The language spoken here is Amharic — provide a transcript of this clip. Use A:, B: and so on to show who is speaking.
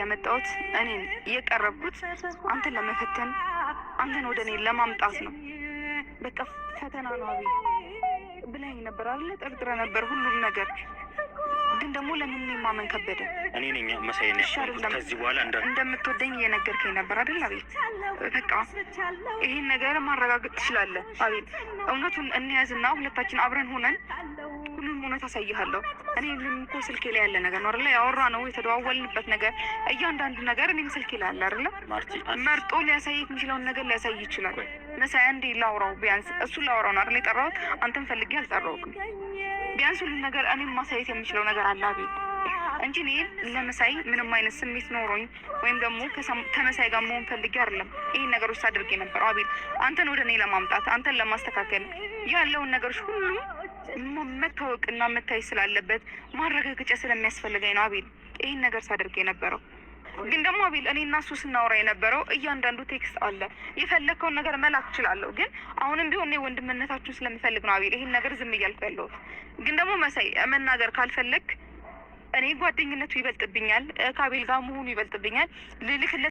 A: ያመጣሁት እኔን እየቀረብኩት አንተን ለመፈተን አንተን ወደ እኔ ለማምጣት ነው። በቃ ፈተና ነው አቤል ብለኝ ነበር አይደል? ጠርጥረ ነበር ሁሉም ነገር። ግን ደግሞ ለምን እኔ ማመን ከበደ?
B: እኔ ነኝ መሳይ ነሽ። ከዚህ በኋላ
A: እንደምትወደኝ እየነገርከኝ ነበር አይደል አቤል? በቃ ይሄን ነገር ማረጋገጥ ትችላለህ አቤል። እውነቱን እንያዝና ሁለታችን አብረን ሆነን ሁሉም እውነት አሳይሃለሁ። እኔ እኮ ስልኬ ላይ ያለ ነገር ነው አይደል? ያወራ ነው የተደዋወልንበት ነገር እያንዳንዱ ነገር እኔም ስልኬ ላይ አለ አይደል? መርጦ ሊያሳይ የሚችለውን ነገር ሊያሳይ ይችላል። መሳይ አንዴ ላውራው፣ ቢያንስ እሱ ላውራው ነው አይደል የጠራሁት? አንተን ፈልጌ አልጠራሁም። ቢያንስ ሁሉ ነገር እኔም ማሳየት የሚችለው ነገር አለ አቤል እንጂ እኔ ለመሳይ ምንም አይነት ስሜት ኖሮኝ ወይም ደግሞ ከመሳይ ጋር መሆን ፈልጌ አይደለም ይሄን ነገሮች አድርጌ ነበር አቤል። አንተን ወደ እኔ ለማምጣት አንተን ለማስተካከል ያለውን ነገሮች ሁሉ መታወቅና መታይ ስላለበት ማረጋገጫ ስለሚያስፈልገኝ ነው አቤል ይሄን ነገር ሳደርግ የነበረው። ግን ደግሞ አቤል እኔ እና እሱ ስናወራ የነበረው እያንዳንዱ ቴክስት አለ። የፈለከውን ነገር መላክ እችላለሁ። ግን አሁንም ቢሆን እኔ ወንድምነታችሁን ስለምፈልግ ነው አቤል ይሄን ነገር ዝም እያልኩ ያለሁት። ግን ደግሞ መሳይ መናገር ካልፈለግ እኔ ጓደኝነቱ ይበልጥብኛል፣ ከአቤል ጋር መሆኑ ይበልጥብኛል። ልልክለት